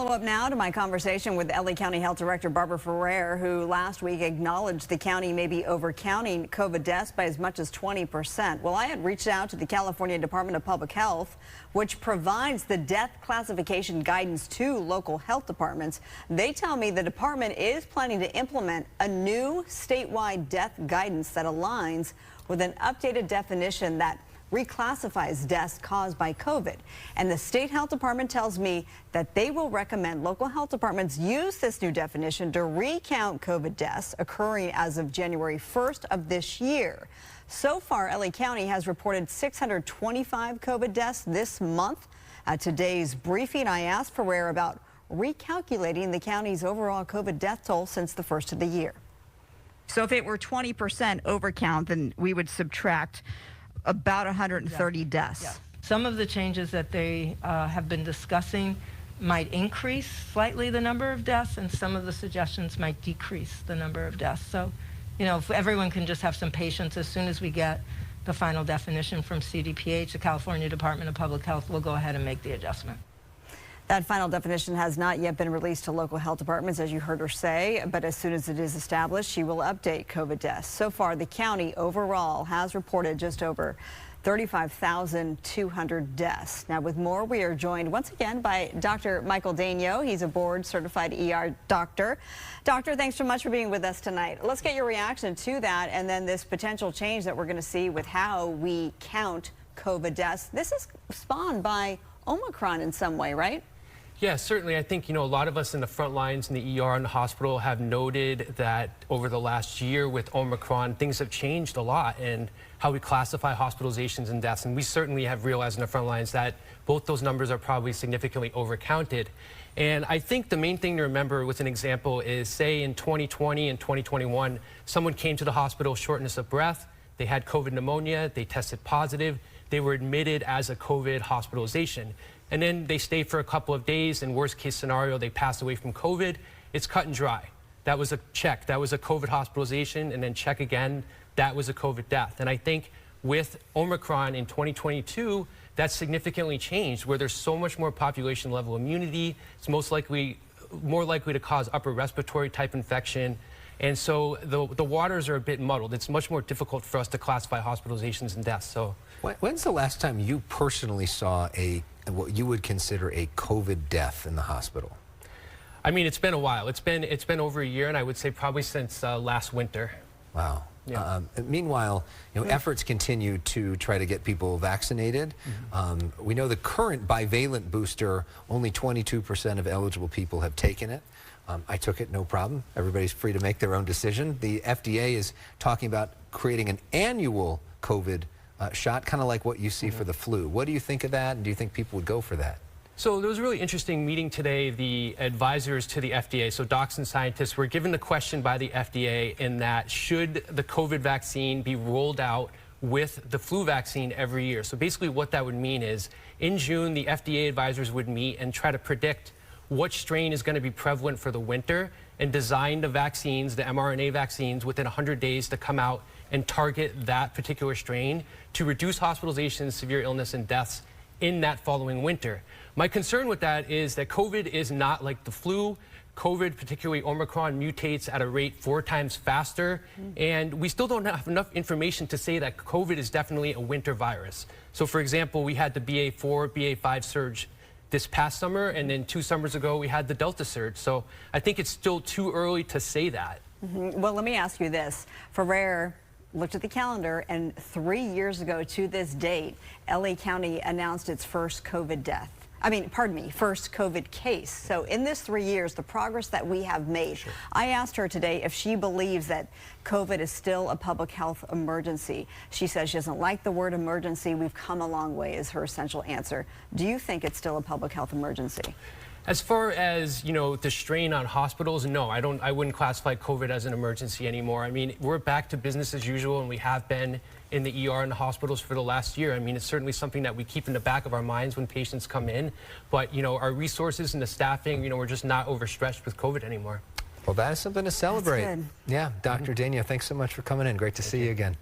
Follow up now to my conversation with LA County Health Director Barbara Ferrer, who last week acknowledged the county may be overcounting COVID deaths by as much as 20%. Well, I had reached out to the California Department of Public Health, which provides the death classification guidance to local health departments. They tell me the department is planning to implement a new statewide death guidance that aligns with an updated definition that reclassifies deaths caused by COVID. And the state health department tells me that they will recommend local health departments use this new definition to recount COVID deaths occurring as of January 1st of this year. So far, LA County has reported 625 COVID deaths this month. At today's briefing, I asked Ferrer about recalculating the county's overall COVID death toll since the first of the year. So if it were 20% overcount, then we would subtract about 130 deaths. Yeah. Some of the changes that they have been discussing might increase slightly the number of deaths, and some of the suggestions might decrease the number of deaths. So, you know, if everyone can just have some patience, as soon as we get the final definition from CDPH, the California Department of Public Health, will go ahead and make the adjustment. That final definition has not yet been released to local health departments, as you heard her say, but as soon as it is established, she will update COVID deaths. So far, the county overall has reported just over 35,200 deaths. Now, with more, we are joined once again by Dr. Michael Daigneault. He's a board-certified ER doctor. Doctor, thanks so much for being with us tonight. Let's get your reaction to that and then this potential change that we're going to see with how we count COVID deaths. This is spawned by Omicron in some way, right? Yeah, certainly. I think, a lot of us in the front lines in the ER and the hospital have noted that over the last year with Omicron, things have changed a lot in how we classify hospitalizations and deaths. And we certainly have realized in the front lines that both those numbers are probably significantly overcounted. And I think the main thing to remember with an example is, say, in 2020 and 2021, someone came to the hospital, shortness of breath, they had COVID pneumonia, they tested positive, they were admitted as a COVID hospitalization. And then they stay for a couple of days, and worst case scenario, they pass away from COVID. It's cut and dry. That was a check. That was a COVID hospitalization, and then check again. That was a COVID death. And I think with Omicron in 2022, that's significantly changed, where there's so much more population level immunity. It's more likely to cause upper respiratory type infection. And so the waters are a bit muddled. It's much more difficult for us to classify hospitalizations and deaths. So, when's the last time you personally saw what you would consider a COVID death in the hospital? I mean, it's been a while. It's been over a year, and I would say probably since last winter. Wow. Yeah. Meanwhile, efforts continue to try to get people vaccinated. We know the current bivalent booster, only 22% of eligible people have taken it. I took it, no problem. Everybody's free to make their own decision. The FDA is talking about creating an annual COVID shot, kind of like what you see for the flu. What do you think of that, and do you think people would go for that? So there was a really interesting meeting today. The advisors to the FDA, so docs and scientists, were given the question by the FDA in that should the COVID vaccine be rolled out with the flu vaccine every year. So basically what that would mean is in June, the FDA advisors would meet and try to predict what strain is going to be prevalent for the winter and design the vaccines, the mRNA vaccines, within 100 days to come out and target that particular strain to reduce hospitalizations, severe illness, and deaths in that following winter. My concern with that is that COVID is not like the flu. COVID, particularly Omicron, mutates at a rate 4 times faster, and we still don't have enough information to say that COVID is definitely a winter virus. So for example, we had the BA4, BA5 surge this past summer, and then 2 summers ago we had the Delta surge. So I think it's still too early to say that. Well, let me ask you this. Ferrer looked at the calendar, and 3 years ago to this date, LA County announced its first COVID death. First COVID case. So in this 3 years, the progress that we have made, Sure. I asked her today if she believes that COVID is still a public health emergency. She says she doesn't like the word emergency. We've come a long way is her essential answer. Do you think it's still a public health emergency? As far as, the strain on hospitals, no, I wouldn't classify COVID as an emergency anymore. I mean, we're back to business as usual, and we have been in the ER and the hospitals for the last year. I mean, it's certainly something that we keep in the back of our minds when patients come in. But, our resources and the staffing, we're just not overstretched with COVID anymore. Well, that is something to celebrate. That's good. Yeah, Dr. Daigneault, thanks so much for coming in. Great to see you again.